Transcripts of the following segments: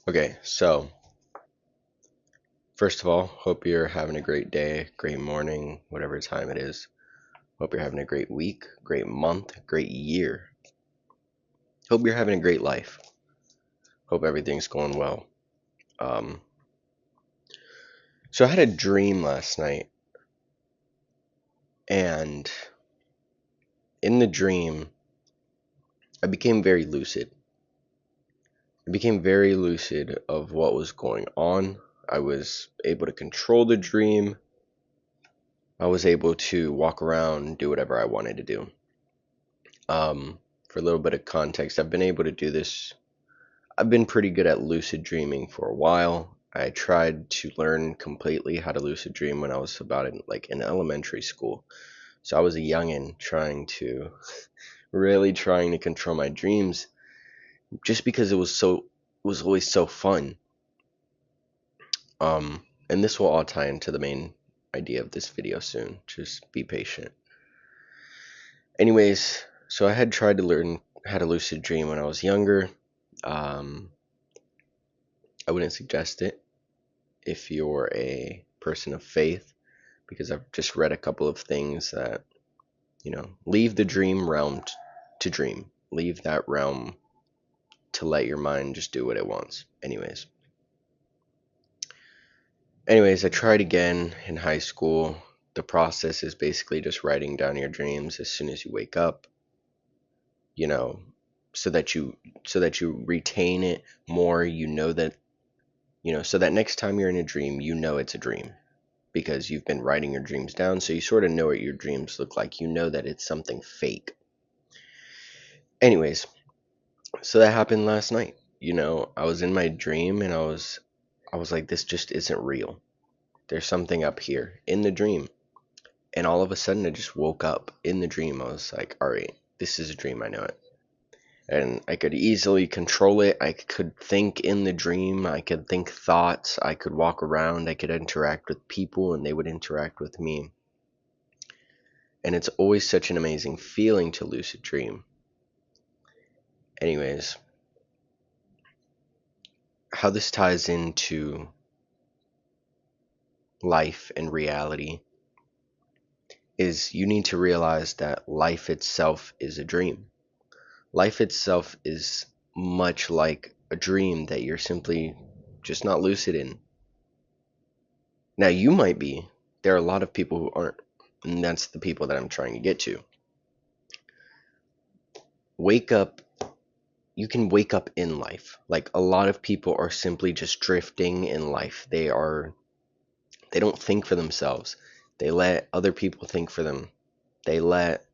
Okay, so first of all, hope you're having a great day, great morning, whatever time it is. Hope you're having a great week, great month, great year. Hope you're having a great life. Hope everything's going well. Um, so I had a dream last night, and in the dream, I became very lucid. I became very lucid of what was going on. I was able to control the dream. I was able to walk around, do whatever I wanted to do. For a little bit of context, I've been able to do this. I've been pretty good at lucid dreaming for a while. I tried to learn completely how to lucid dream when I was about in elementary school. So I was a youngin really trying to control my dreams just because it was always so fun. And this will all tie into the main idea of this video soon. Just be patient. Anyways, so I had tried to learn how to lucid dream when I was younger. Um, I wouldn't suggest it if you're a person of faith, because I've just read a couple of things that, leave the dream realm to dream. Leave that realm to let your mind just do what it wants. Anyways, I tried again in high school. The process is basically just writing down your dreams as soon as you wake up, you know, so that you retain it more, so that next time you're in a dream, you know it's a dream because you've been writing your dreams down, so you sort of know what your dreams look like. You know that it's something fake. Anyways, so that happened last night. I was in my dream and I was like, this just isn't real. There's something up here in the dream. And all of a sudden I just woke up in the dream. I was like, all right, this is a dream, I know it. And I could easily control it. I could think in the dream. I could think thoughts. I could walk around. I could interact with people and they would interact with me. And it's always such an amazing feeling to lucid dream. Anyways, how this ties into life and reality is you need to realize that life itself is a dream. Life itself is much like a dream that you're simply just not lucid in. Now, you might be. There are a lot of people who aren't, and that's the people that I'm trying to get to. Wake up. You can wake up in life. Like, a lot of people are simply just drifting in life. They don't think for themselves. They let other people think for them. They let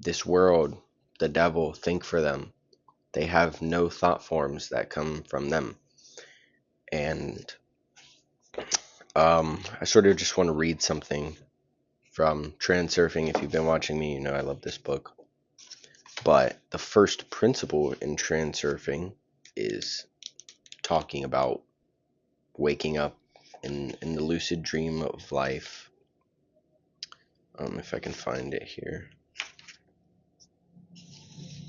this world, the devil, think for them. They have no thought forms that come from them. And I sort of just want to read something from Transurfing. If you've been watching me, you know I love this book. But the first principle in Transurfing is talking about waking up in the lucid dream of life. If I can find it here.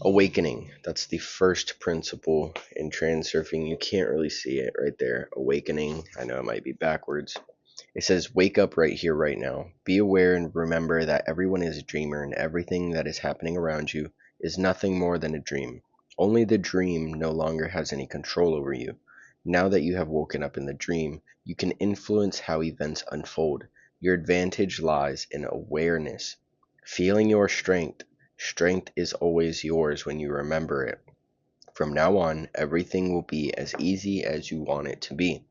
Awakening. That's the first principle in Transurfing. You can't really see it right there. Awakening. I know it might be backwards. It says, wake up right here, right now. Be aware and remember that everyone is a dreamer and everything that is happening around you is nothing more than a dream. Only the dream no longer has any control over you. Now that you have woken up in the dream, you can influence how events unfold. Your advantage lies in awareness. Feeling your strength. Strength is always yours when you remember it. From now on, everything will be as easy as you want it to be.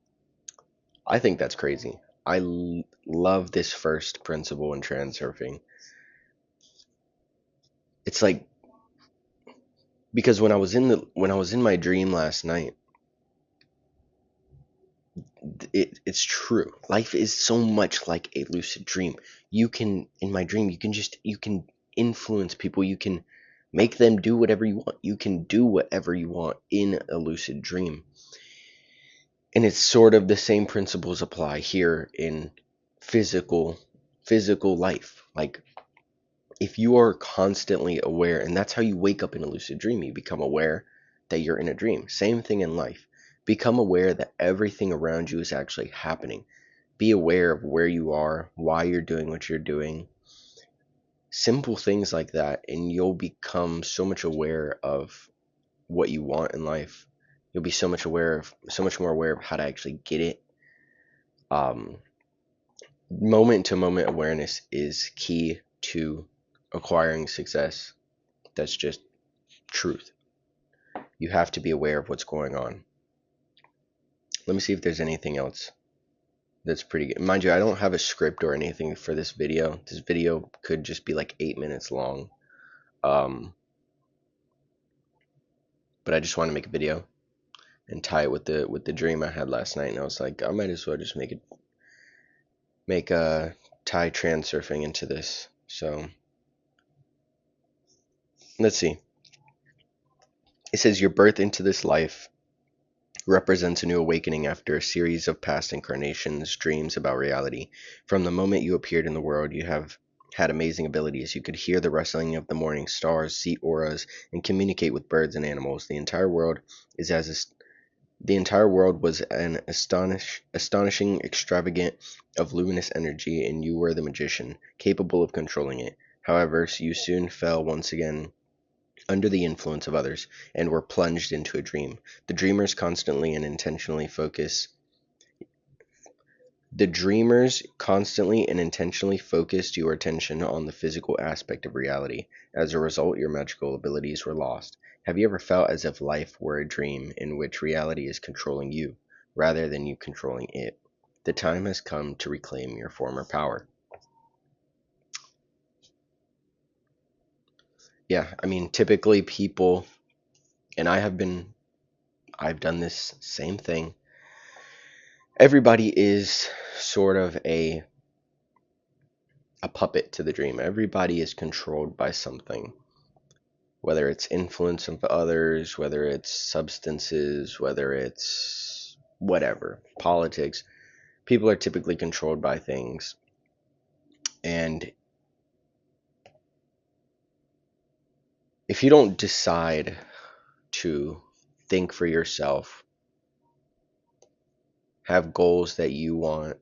I think that's crazy. Love this first principle in Transurfing. It's like, because when I was in my dream last night, it's true. Life is so much like a lucid dream. You can, in my dream, you can influence people. You can make them do whatever you want. You can do whatever you want in a lucid dream. And it's sort of the same principles apply here in physical life. Like, if you are constantly aware, and that's how you wake up in a lucid dream, you become aware that you're in a dream. Same thing in life. Become aware that everything around you is actually happening. Be aware of where you are, why you're doing what you're doing. Simple things like that, and you'll become so much aware of what you want in life. You'll be so much more aware of how to actually get it. Moment to moment awareness is key to acquiring success. That's just truth. You have to be aware of what's going on. Let me see if there's anything else that's pretty good. Mind you, I don't have a script or anything for this video. This video could just be like 8 minutes long. But I just want to make a video and tie it with the dream I had last night, and I was like, I might as well just tie transurfing into this. So let's see. It says your birth into this life represents a new awakening after a series of past incarnations, dreams about reality. From the moment you appeared in the world, you have had amazing abilities. You could hear the rustling of the morning stars, see auras, and communicate with birds and animals. The entire world was an astonishing extravagant of luminous energy, and you were the magician, capable of controlling it. However, you soon fell once again under the influence of others, and were plunged into a dream. The dreamers constantly and intentionally focused your attention on the physical aspect of reality. As a result, your magical abilities were lost. Have you ever felt as if life were a dream in which reality is controlling you, rather than you controlling it? The time has come to reclaim your former power. Yeah, I mean, typically people, and I've done this same thing. Everybody is sort of a puppet to the dream. Everybody is controlled by something, whether it's influence of others, whether it's substances, whether it's whatever, politics. People are typically controlled by things. And if you don't decide to think for yourself, have goals that you want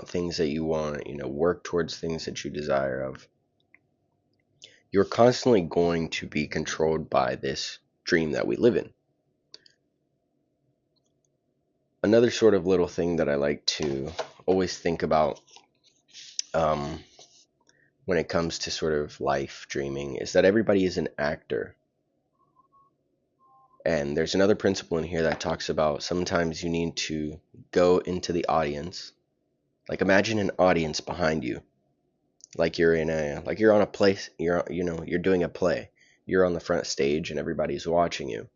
things that you want, work towards things that you desire of, you're constantly going to be controlled by this dream that we live in. Another sort of little thing that I like to always think about when it comes to sort of life dreaming is that everybody is an actor. And there's another principle in here that talks about sometimes you need to go into the audience. Like imagine an audience behind you. Like you're on a place, you're doing a play. You're on the front stage and everybody's watching you.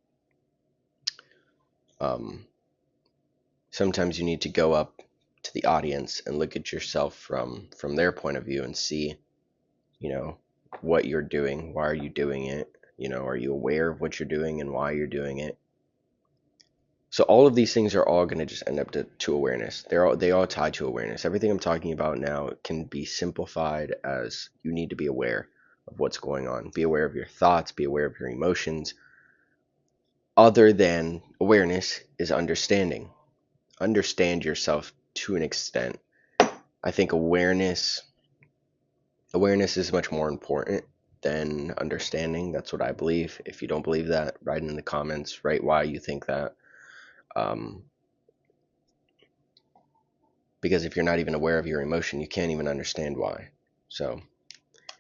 Sometimes you need to go up to the audience and look at yourself from their point of view and see, what you're doing. Why are you doing it? Are you aware of what you're doing and why you're doing it? So all of these things are all going to just end up to awareness. They all tie to awareness. Everything I'm talking about now can be simplified as you need to be aware of what's going on. Be aware of your thoughts. Be aware of your emotions. Other than awareness is understanding. Understand yourself to an extent. I think awareness is much more important than understanding. That's what I believe. If you don't believe that, write in the comments, write why you think that. Because if you're not even aware of your emotion, you can't even understand why. So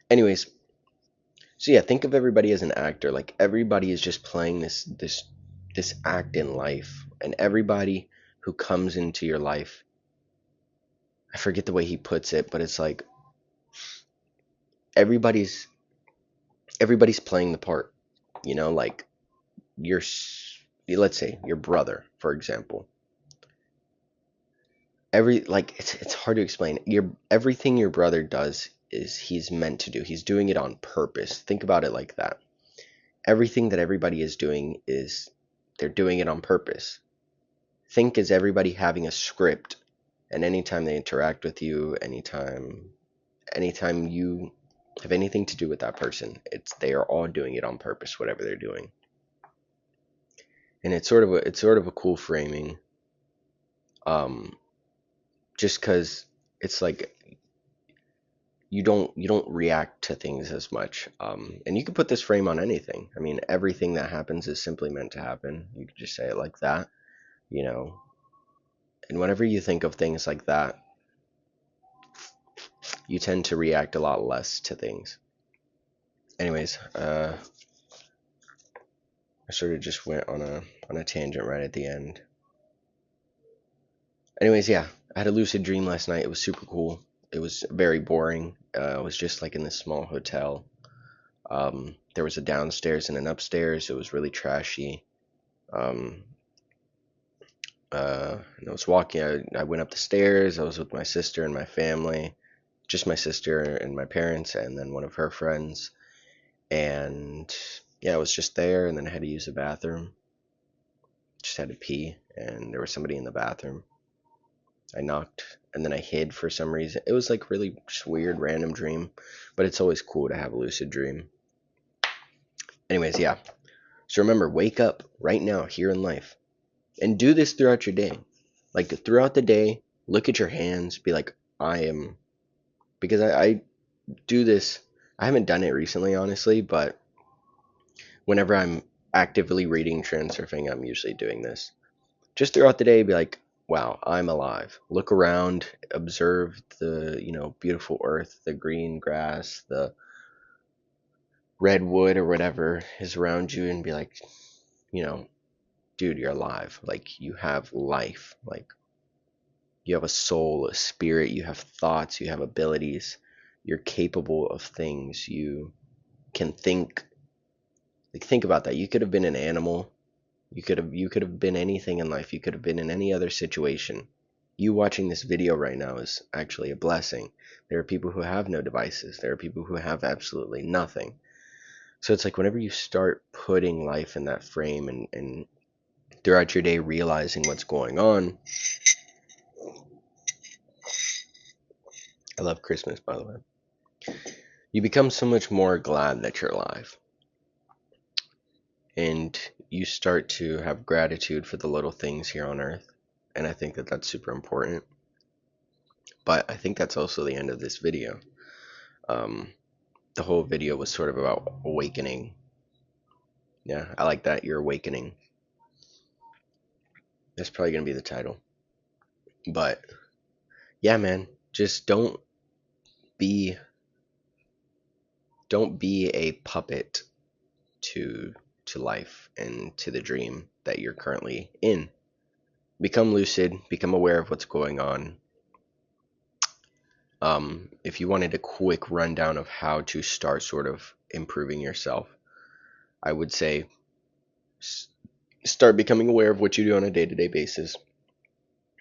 anyways, so yeah, think of everybody as an actor. Like everybody is just playing this act in life, and everybody who comes into your life, I forget the way he puts it, but it's like everybody's playing the part, like let's say your brother, for example. It's hard to explain. Everything your brother does is he's meant to do. He's doing it on purpose. Think about it like that. Everything that everybody is doing is they're doing it on purpose. Think as everybody having a script, and anytime they interact with you, anytime you have anything to do with that person, they are all doing it on purpose, whatever they're doing. and it's sort of a cool framing. Just because it's like you don't react to things as much. And you can put this frame on anything. I mean, everything that happens is simply meant to happen. You could just say it like that, you know. And whenever you think of things like that, you tend to react a lot less to things. Anyways, I sort of just went on a tangent right at the end. Anyways, yeah, I had a lucid dream last night. It was super cool. It was very boring. I was just like in this small hotel. There was a downstairs and an upstairs. It was really trashy. Um, and I was walking. I went up the stairs. I was with my sister and my family, just my sister and my parents, and then one of her friends. And yeah, I was just there, and then I had to use the bathroom. Just had to pee, and there was somebody in the bathroom. I knocked, and then I hid for some reason. It was like really just weird, random dream, but it's always cool to have a lucid dream. Anyways, yeah. So remember, wake up right now, here in life, and do this throughout your day. Like throughout the day, look at your hands, be like, I am, because I do this. I haven't done it recently, honestly, but whenever I'm actively reading Transurfing, I'm usually doing this. Just throughout the day, be like, wow, I'm alive. Look around, observe the, beautiful earth, the green grass, the red wood or whatever is around you, and be like, you know, dude, you're alive. Like, you have life. Like, you have a soul, a spirit, you have thoughts, you have abilities, you're capable of things, you can think. Like, think about that. You could have been an animal. You could have been anything in life. You could have been in any other situation. You watching this video right now is actually a blessing. There are people who have no devices. There are people who have absolutely nothing. So it's like whenever you start putting life in that frame and throughout your day realizing what's going on. I love Christmas, by the way. You become so much more glad that you're alive. And you start to have gratitude for the little things here on earth. And I think that that's super important. But I think that's also the end of this video. The whole video was sort of about awakening. Yeah, I like that. You're awakening. That's probably going to be the title. But yeah, man, just be be a puppet to life and to the dream that you're currently in. Become lucid, become aware of what's going on. If you wanted a quick rundown of how to start sort of improving yourself, I would say start becoming aware of what you do on a day-to-day basis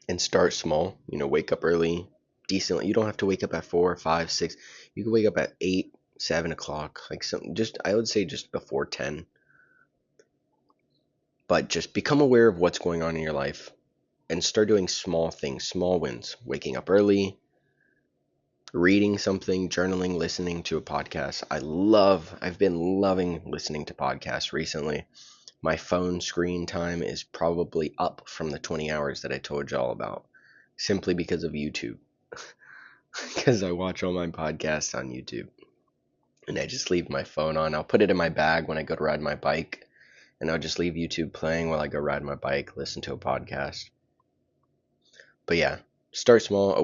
and start small. Wake up early, decently. You don't have to wake up at 4, 5, 6. You can wake up at 8, 7 o'clock, like something. Just I would say just before 10. But just become aware of what's going on in your life and start doing small things, small wins. Waking up early, reading something, journaling, listening to a podcast. I've been loving listening to podcasts recently. My phone screen time is probably up from the 20 hours that I told y'all about, simply because of YouTube. Because I watch all my podcasts on YouTube. And I just leave my phone on. I'll put it in my bag when I go to ride my bike. And I'll just leave YouTube playing while I go ride my bike, listen to a podcast. But yeah, start small,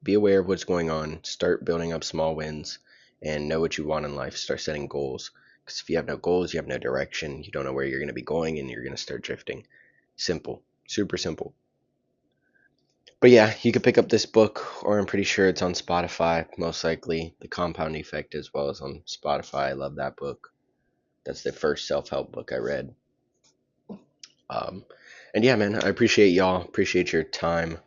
be aware of what's going on, start building up small wins, and know what you want in life. Start setting goals. Because if you have no goals, you have no direction, you don't know where you're going to be going, and you're going to start drifting. Simple. Super simple. But yeah, you could pick up this book, or I'm pretty sure it's on Spotify, most likely. The Compound Effect as well as on Spotify. I love that book. That's the first self-help book I read. And yeah, man, I appreciate y'all. Appreciate your time.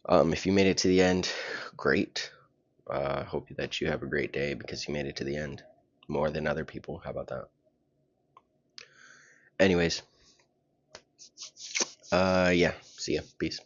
If you made it to the end, great. Hope that you have a great day because you made it to the end more than other people. How about that? Anyways, yeah, see ya. Peace.